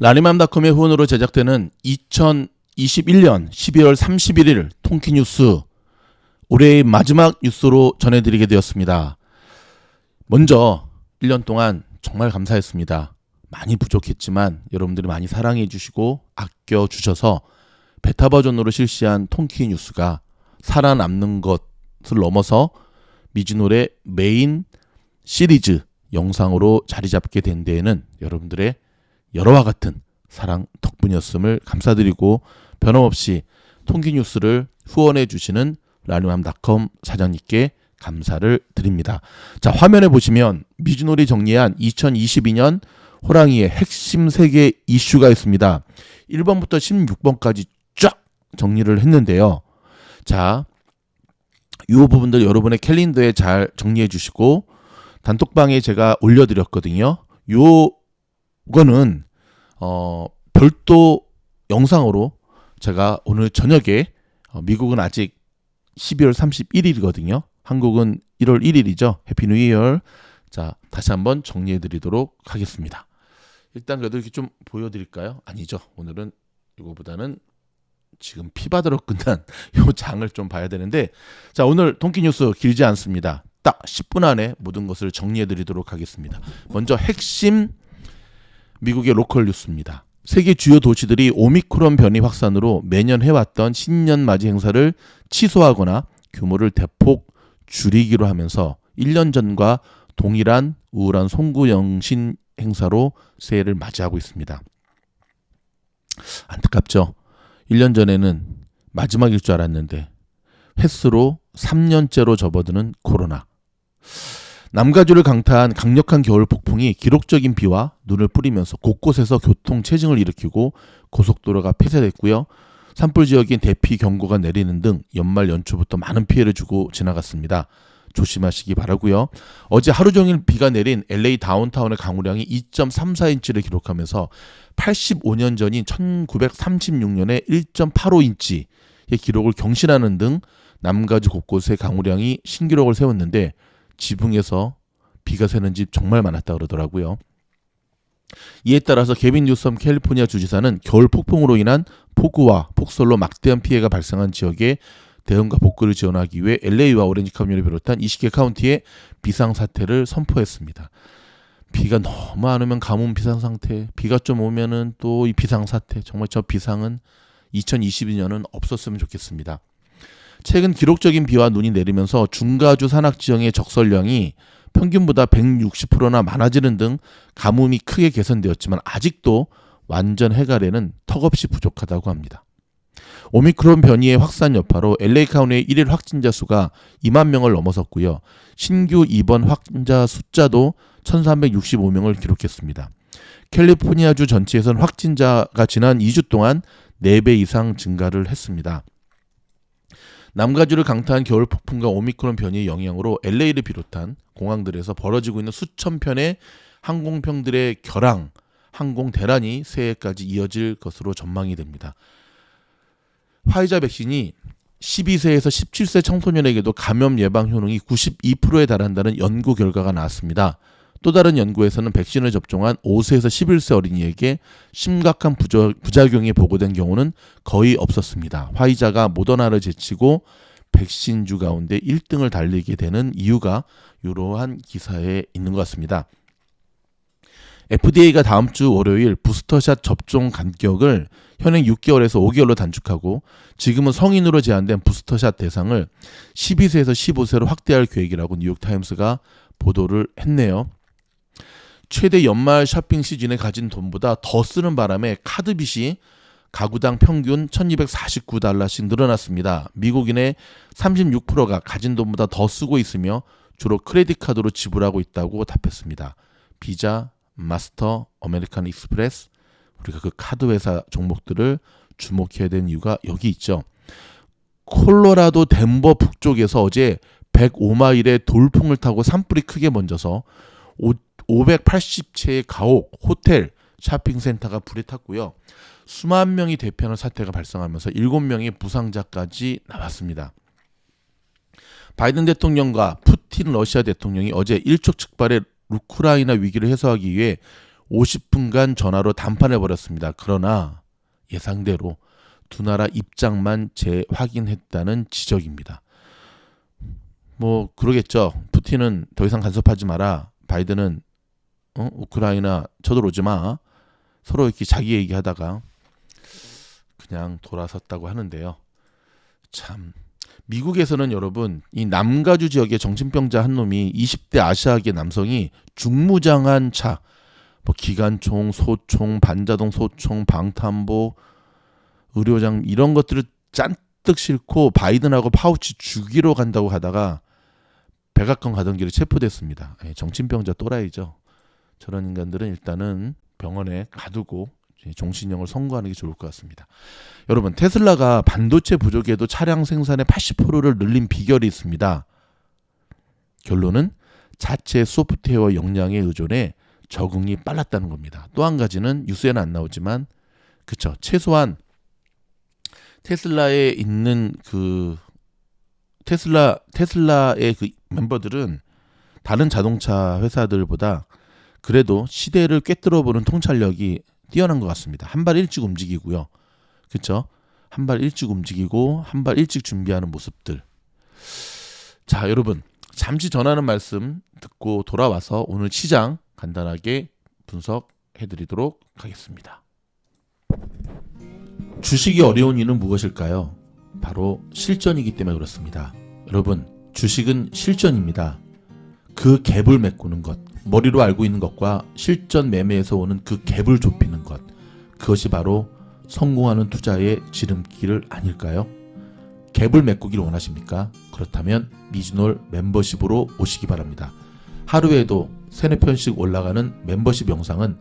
라니맘닷컴의 후원으로 제작되는 2021년 12월 31일 통키뉴스 올해의 마지막 뉴스로 전해드리게 되었습니다. 먼저 1년 동안 정말 감사했습니다. 많이 부족했지만 여러분들이 많이 사랑해 주시고 아껴 주셔서 베타 버전으로 실시한 통키뉴스가 살아남는 것을 넘어서 미즈노래 메인 시리즈 영상으로 자리 잡게 된 데에는 여러분들의 여러와 같은 사랑 덕분이었음을 감사드리고, 변함없이 통기뉴스를 후원해 주시는 라니맘닷컴 사장님께 감사를 드립니다. 자, 화면에 보시면 미즈노리 정리한 2022년 호랑이의 핵심 3개 이슈가 있습니다. 1번부터 16번까지 쫙 정리를 했는데요. 자, 이 부분들 여러분의 캘린더에 잘 정리해 주시고, 단톡방에 제가 올려드렸거든요. 요거는 별도 영상으로 제가 오늘 저녁에, 미국은 아직 12월 31일이거든요. 한국은 1월 1일이죠. 해피 뉴 이어. 자, 다시 한번 정리해 드리도록 하겠습니다. 일단 그래도 이렇게 좀 보여드릴까요? 아니죠. 오늘은 이거보다는 지금 피바다로 끝난 요 장을 좀 봐야 되는데, 자, 오늘 통키뉴스 길지 않습니다. 딱 10분 안에 모든 것을 정리해 드리도록 하겠습니다. 먼저 핵심 미국의 로컬 뉴스입니다. 세계 주요 도시들이 오미크론 변이 확산으로 매년 해왔던 신년 맞이 행사를 취소하거나 규모를 대폭 줄이기로 하면서 1년 전과 동일한 우울한 송구영신 행사로 새해를 맞이하고 있습니다. 안타깝죠. 1년 전에는 마지막일 줄 알았는데 횟수로 3년째로 접어드는 코로나. 남가주를 강타한 강력한 겨울 폭풍이 기록적인 비와 눈을 뿌리면서 곳곳에서 교통 체증을 일으키고 고속도로가 폐쇄됐고요. 산불 지역인 대피 경고가 내리는 등 연말 연초부터 많은 피해를 주고 지나갔습니다. 조심하시기 바라고요. 어제 하루 종일 비가 내린 LA 다운타운의 강우량이 2.34인치를 기록하면서 85년 전인 1936년에 1.85인치의 기록을 경신하는 등 남가주 곳곳의 강우량이 신기록을 세웠는데, 지붕에서 비가 새는 집 정말 많았다 그러더라고요. 이에 따라서 게빈 뉴섬 캘리포니아 주지사는 겨울 폭풍으로 인한 폭우와 폭설로 막대한 피해가 발생한 지역에 대응과 복구를 지원하기 위해 LA와 오렌지 카운티를 비롯한 20개 카운티에 비상사태를 선포했습니다. 비가 너무 안 오면 가뭄 비상상태, 비가 좀 오면은 또 이 비상사태, 정말 저 비상은 2022년은 없었으면 좋겠습니다. 최근 기록적인 비와 눈이 내리면서 중가주 산악지형의 적설량이 평균보다 160%나 많아지는 등 가뭄이 크게 개선되었지만 아직도 완전 해결에는 턱없이 부족하다고 합니다. 오미크론 변이의 확산 여파로 LA 카운티의 1일 확진자 수가 2만 명을 넘어섰고요. 신규 입원 확진자 숫자도 1,365명을 기록했습니다. 캘리포니아주 전체에선 확진자가 지난 2주 동안 4배 이상 증가를 했습니다. 남가주를 강타한 겨울 폭풍과 오미크론 변이의 영향으로 LA를 비롯한 공항들에서 벌어지고 있는 수천 편의 항공편들의 결항, 항공 대란이 새해까지 이어질 것으로 전망이 됩니다. 화이자 백신이 12세에서 17세 청소년에게도 감염 예방 효능이 92%에 달한다는 연구 결과가 나왔습니다. 또 다른 연구에서는 백신을 접종한 5세에서 11세 어린이에게 심각한 부작용이 보고된 경우는 거의 없었습니다. 화이자가 모더나를 제치고 백신주 가운데 1등을 달리게 되는 이유가 이러한 기사에 있는 것 같습니다. FDA가 다음 주 월요일 부스터샷 접종 간격을 현행 6개월에서 5개월로 단축하고, 지금은 성인으로 제한된 부스터샷 대상을 12세에서 15세로 확대할 계획이라고 뉴욕타임스가 보도를 했네요. 최대 연말 쇼핑 시즌에 가진 돈보다 더 쓰는 바람에 카드빚이 가구당 평균 1,249달러씩 늘어났습니다. 미국인의 36%가 가진 돈보다 더 쓰고 있으며 주로 크레딧 카드로 지불하고 있다고 답했습니다. 비자, 마스터, 아메리칸 익스프레스, 우리가 그 카드 회사 종목들을 주목해야 되는 이유가 여기 있죠. 콜로라도 덴버 북쪽에서 어제 105마일의 돌풍을 타고 산불이 크게 번져서 580채의 가옥, 호텔, 쇼핑센터가 불에 탔고요. 수만 명이 대피하는 사태가 발생하면서 7명의 부상자까지 나왔습니다. 바이든 대통령과 푸틴 러시아 대통령이 어제 일촉즉발의 우크라이나 위기를 해소하기 위해 50분간 전화로 담판해버렸습니다. 그러나 예상대로 두 나라 입장만 재확인했다는 지적입니다. 뭐 그러겠죠. 푸틴은 더 이상 간섭하지 마라. 바이든은 우크라이나 쳐들어오지 마. 서로 이렇게 자기 얘기하다가 그냥 돌아섰다고 하는데요. 참 미국에서는 여러분 이 남가주 지역의 정신병자 한 놈이 20대 아시아계 남성이 중무장한 차, 뭐 기관총, 소총, 반자동 소총, 방탄복, 의료장 이런 것들을 짠뜩 싣고 바이든하고 파우치 죽이러 간다고 하다가 백악관 가던 길에 체포됐습니다. 정신병자 또라이죠. 저런 인간들은 일단은 병원에 가두고 종신형을 선고하는 게 좋을 것 같습니다. 여러분 테슬라가 반도체 부족에도 차량 생산의 80%를 늘린 비결이 있습니다. 결론은 자체 소프트웨어 역량에 의존해 적응이 빨랐다는 겁니다. 또 한 가지는 뉴스에는 안 나오지만 그쵸 최소한 테슬라에 있는 그 테슬라의 그 멤버들은 다른 자동차 회사들보다 그래도 시대를 꿰뚫어보는 통찰력이 뛰어난 것 같습니다. 한 발 일찍 움직이고요. 그렇죠? 한 발 일찍 움직이고 한 발 일찍 준비하는 모습들. 자, 여러분 잠시 전하는 말씀 듣고 돌아와서 오늘 시장 간단하게 분석해드리도록 하겠습니다. 주식이 어려운 이유는 무엇일까요? 바로 실전이기 때문에 그렇습니다. 여러분 주식은 실전입니다. 그 갭을 메꾸는 것, 머리로 알고 있는 것과 실전 매매에서 오는 그 갭을 좁히는 것, 그것이 바로 성공하는 투자의 지름길 아닐까요? 갭을 메꾸기를 원하십니까? 그렇다면 미즈놀 멤버십으로 오시기 바랍니다. 하루에도 3-4편씩 올라가는 멤버십 영상은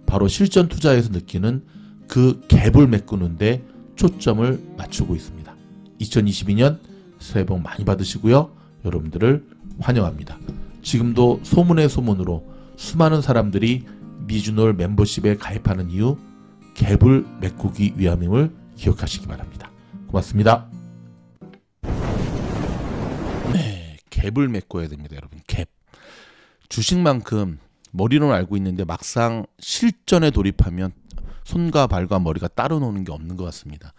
바로 실전 투자에서 느끼는 그 갭을 메꾸는데 초점을 맞추고 있습니다. 2022년 새해 복 많이 받으시고요. 여러분들을 환영합니다. 지금도 소문의 소문으로 수많은 사람들이 미즈놀 멤버십에 가입하는 이유 갭을 메꾸기 위함임을 기억하시기 바랍니다. 고맙습니다. 네, 갭을 메꿔야 됩니다. 여러분 갭. 주식만큼 머리로는 알고 있는데 막상 실전에 돌입하면 손과 발과 머리가 따로 노는 게 없는 것 같습니다.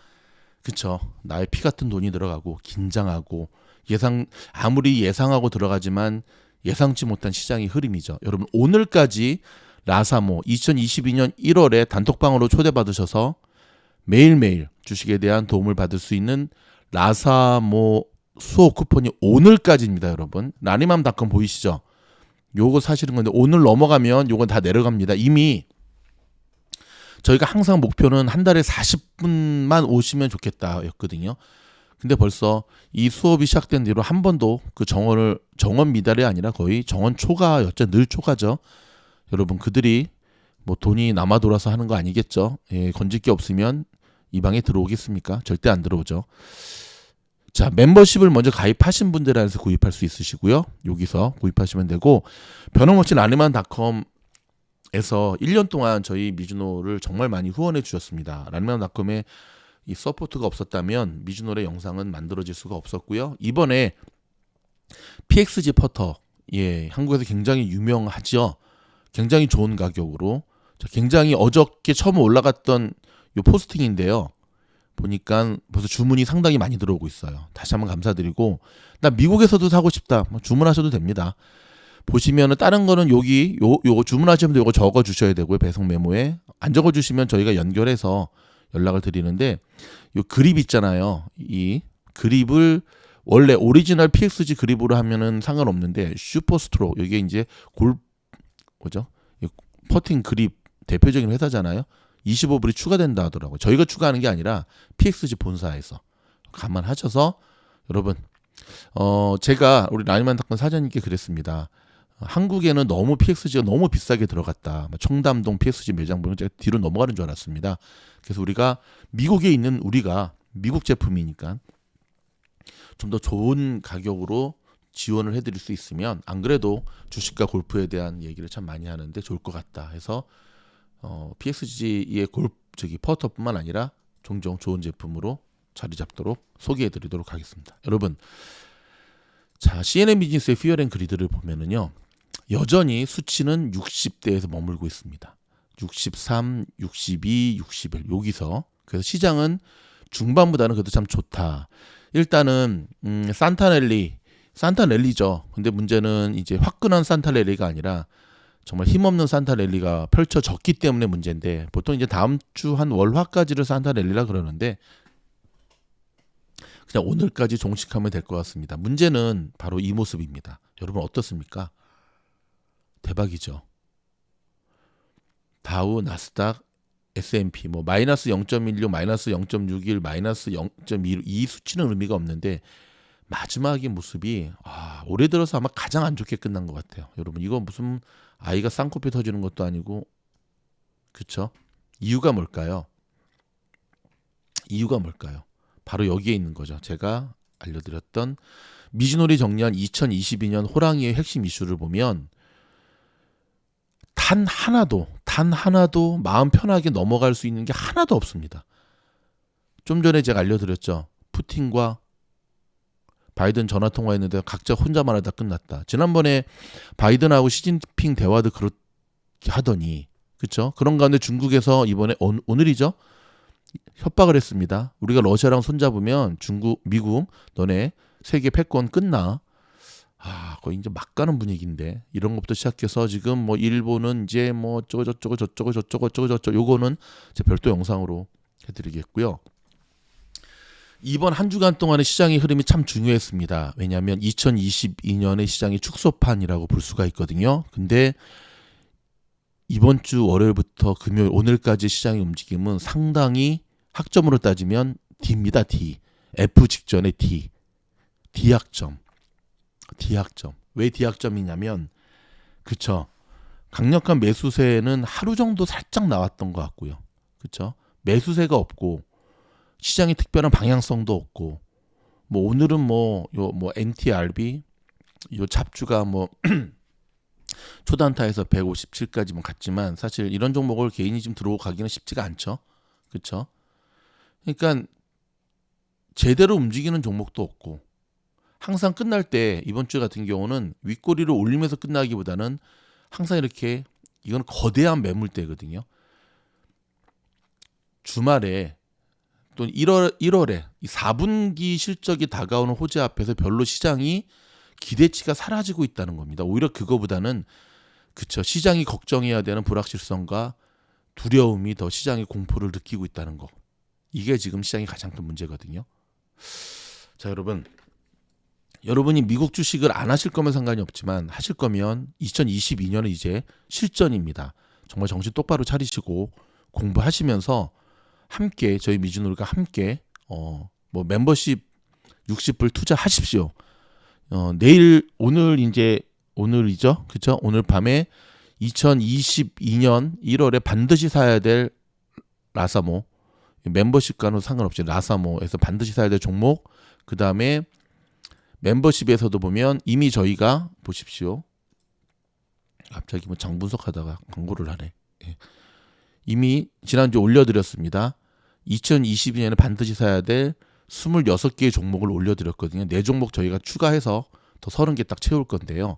그쵸? 나의 피 같은 돈이 들어가고 긴장하고 아무리 예상하고 들어가지만 예상치 못한 시장의 흐름이죠. 여러분 오늘까지 라사모 2022년 1월에 단톡방으로 초대받으셔서 매일매일 주식에 대한 도움을 받을 수 있는 라사모 수호 쿠폰이 오늘까지입니다. 여러분 라니맘닷컴 보이시죠? 요거 사시는 건데 오늘 넘어가면 요건 다 내려갑니다. 이미 저희가 항상 목표는 한 달에 40분만 오시면 좋겠다 였거든요. 근데 벌써 이 수업이 시작된 뒤로 한 번도 그 정원 미달이 아니라 거의 정원 초과였죠. 늘 초과죠. 여러분 그들이 뭐 돈이 남아 돌아서 하는 거 아니겠죠. 예, 건질 게 없으면 이 방에 들어오겠습니까? 절대 안 들어오죠. 자, 멤버십을 먼저 가입하신 분들한테서 구입할 수 있으시고요. 여기서 구입하시면 되고 변함없이 라니맘닷컴에서 1년 동안 저희 미즈놀을 정말 많이 후원해 주셨습니다. 라니맘닷컴에 이 서포트가 없었다면 미즈놀의 영상은 만들어질 수가 없었고요. 이번에 PXG 퍼터, 예, 한국에서 굉장히 유명하죠. 굉장히 좋은 가격으로 굉장히 어저께 처음 올라갔던 요 포스팅인데요. 보니까 벌써 주문이 상당히 많이 들어오고 있어요. 다시 한번 감사드리고 나 미국에서도 사고 싶다. 주문하셔도 됩니다. 보시면은 다른 거는 여기 요 주문하시면 요거 적어 주셔야 되고요. 배송 메모에 안 적어 주시면 저희가 연결해서 연락을 드리는데 요 그립 있잖아요. 이 그립을 원래 오리지널 PXG 그립으로 하면은 상관없는데 슈퍼스트로 이게 이제 뭐죠? 퍼팅 그립 대표적인 회사잖아요. 25불이 추가된다 하더라고요. 저희가 추가하는 게 아니라 PXG 본사에서 감안하셔서 여러분 제가 우리 라니맘닷컴 사장님께 그랬습니다. 한국에는 너무 PXG가 너무 비싸게 들어갔다. 청담동 PSG 매장 보면 제가 뒤로 넘어가는 줄 알았습니다. 그래서 우리가 미국에 있는 우리가 미국 제품이니까 좀 더 좋은 가격으로 지원을 해드릴 수 있으면 안 그래도 주식과 골프에 대한 얘기를 참 많이 하는데 좋을 것 같다 해서 PXG의 퍼터뿐만 아니라 종종 좋은 제품으로 자리 잡도록 소개해드리도록 하겠습니다. 여러분, 자 CNN 비즈니스의 피어 앤 그리드를 보면은요 여전히 수치는 60대에서 머물고 있습니다. 63, 62, 61 여기서. 그래서 시장은 중반보다는 그래도 참 좋다. 일단은 산타랠리죠. 근데 문제는 이제 화끈한 산타랠리가 아니라 정말 힘없는 산타랠리가 펼쳐졌기 때문에 문제인데, 보통 이제 다음 주 한 월화까지를 산타랠리라 그러는데 그냥 오늘까지 종식하면 될 것 같습니다. 문제는 바로 이 모습입니다. 여러분 어떻습니까? 대박이죠. 다우, 나스닥, S&P 뭐 마이너스 0.16, 마이너스 0.61, 마이너스 0.2 이 수치는 의미가 없는데 마지막의 모습이 올해 들어서 아마 가장 안 좋게 끝난 것 같아요. 여러분 이거 무슨 아이가 쌍코피 터지는 것도 아니고, 그쵸? 이유가 뭘까요? 바로 여기에 있는 거죠. 제가 알려드렸던 미즈노리 정리한 2022년 호랑이의 핵심 이슈를 보면 단 하나도 마음 편하게 넘어갈 수 있는 게 하나도 없습니다. 좀 전에 제가 알려드렸죠. 푸틴과 바이든 전화 통화했는데 각자 혼자만 하다 끝났다. 지난번에 바이든하고 시진핑 대화도 그렇게 하더니, 그렇죠? 그런 가운데 중국에서 이번에 오늘이죠? 협박을 했습니다. 우리가 러시아랑 손잡으면 미국 너네 세계 패권 끝나. 거의 이제 막 가는 분위기인데, 이런 것부터 시작해서 지금 뭐 일본은 이제 뭐 저쩌고 요거는 제 별도 영상으로 해드리겠고요. 이번 한 주간 동안의 시장의 흐름이 참 중요했습니다. 왜냐하면 2022년의 시장의 축소판이라고 볼 수가 있거든요. 근데 이번 주 월요일부터 금요일 오늘까지 시장의 움직임은 상당히 학점으로 따지면 D입니다. D. F 직전의 D. D학점. 왜 D학점이냐면, 그쵸, 강력한 매수세는 하루 정도 살짝 나왔던 것 같고요. 그쵸, 매수세가 없고 시장이 특별한 방향성도 없고, 뭐 오늘은 뭐 NTRB 요 잡주가 뭐 초단타에서 157까지 갔지만 사실 이런 종목을 개인이 좀 들어가기는 쉽지가 않죠. 그렇죠? 그러니까 제대로 움직이는 종목도 없고, 항상 끝날 때 이번 주 같은 경우는 윗꼬리를 올리면서 끝나기보다는 항상 이렇게, 이건 거대한 매물대거든요. 주말에 또 1월에 이 4분기 실적이 다가오는 호재 앞에서 별로 시장이 기대치가 사라지고 있다는 겁니다. 오히려 그거보다는, 그쵸, 시장이 걱정해야 되는 불확실성과 두려움이 더 시장의 공포를 느끼고 있다는 거. 이게 지금 시장의 가장 큰 문제거든요. 자, 여러분이 미국 주식을 안 하실 거면 상관이 없지만 하실 거면 2022년은 이제 실전입니다. 정말 정신 똑바로 차리시고 공부하시면서 함께 저희 미즈노리가 함께 뭐 멤버십 60불 투자하십시오. 오늘이죠. 그렇죠? 오늘 밤에 2022년 1월에 반드시 사야 될 라사모, 멤버십과는 상관없이 라사모에서 반드시 사야 될 종목, 그다음에 멤버십에서도 보면 이미 저희가 보십시오. 갑자기 뭐 장분석 하다가 광고를 하네. 이미 지난주에 올려드렸습니다. 2022년에 반드시 사야 될 26개의 종목을 올려드렸거든요. 4종목 저희가 추가해서 더 30개 딱 채울 건데요.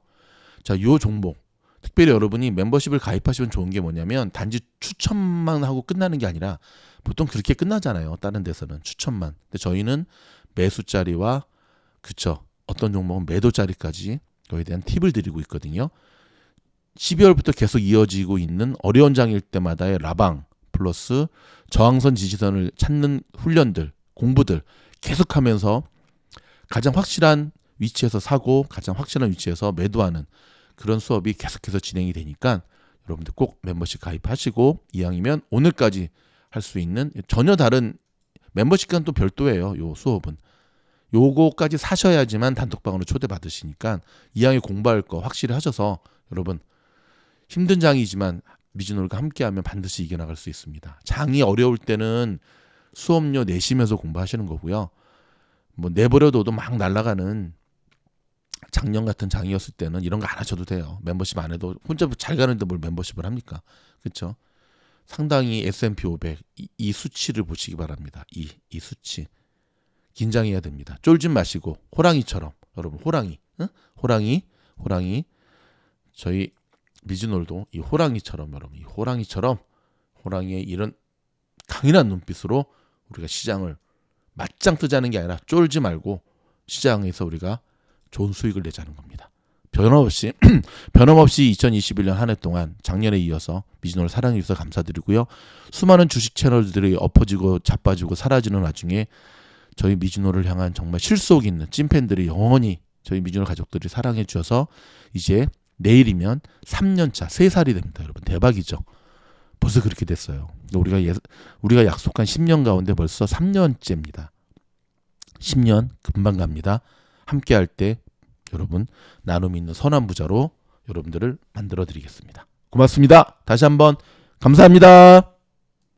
자, 요 종목 특별히 여러분이 멤버십을 가입하시면 좋은 게 뭐냐면 단지 추천만 하고 끝나는 게 아니라, 보통 그렇게 끝나잖아요. 다른 데서는 추천만. 근데 저희는 매수자리와, 그쵸, 어떤 종목은 매도자리까지 거기에 대한 팁을 드리고 있거든요. 12월부터 계속 이어지고 있는 어려운 장일 때마다의 라방 플러스 저항선 지지선을 찾는 훈련들, 공부들 계속하면서 가장 확실한 위치에서 사고 가장 확실한 위치에서 매도하는 그런 수업이 계속해서 진행이 되니까 여러분들 꼭 멤버십 가입하시고, 이왕이면 오늘까지 할 수 있는 전혀 다른 멤버십과는 또 별도예요. 요 수업은 요거까지 사셔야지만 단톡방으로 초대받으시니까 이왕에 공부할 거 확실히 하셔서, 여러분 힘든 장이지만 미즈노리가 함께하면 반드시 이겨나갈 수 있습니다. 장이 어려울 때는 수업료 내시면서 공부하시는 거고요. 뭐 내버려둬도 막 날아가는 작년 같은 장이었을 때는 이런 거 안 하셔도 돼요. 멤버십 안 해도 혼자 잘 가는데 뭘 멤버십을 합니까? 그렇죠? 상당히 S&P 500 이 수치를 보시기 바랍니다. 이 수치 긴장해야 됩니다. 쫄지 마시고 호랑이처럼, 여러분 호랑이, 응? 호랑이 저희 미즈놀도 이 호랑이처럼, 여러분 이 호랑이처럼 호랑이의 이런 강인한 눈빛으로 우리가 시장을 맞짱 뜨자는 게 아니라 쫄지 말고 시장에서 우리가 좋은 수익을 내자는 겁니다. 변함없이 2021년 한 해 동안 작년에 이어서 미즈노를 사랑해 주셔서 감사드리고요. 수많은 주식 채널들이 엎어지고 자빠지고 사라지는 와중에 저희 미즈노를 향한 정말 실속 있는 찐팬들이 영원히 저희 미즈노 가족들이 사랑해 주셔서 이제 내일이면 3년차 3살이 됩니다. 여러분 대박이죠. 벌써 그렇게 됐어요. 우리가 약속한 10년 가운데 벌써 3년째입니다. 10년 금방 갑니다. 함께 할 때 여러분 나눔 있는 선한 부자로 여러분들을 만들어 드리겠습니다. 고맙습니다. 다시 한번 감사합니다.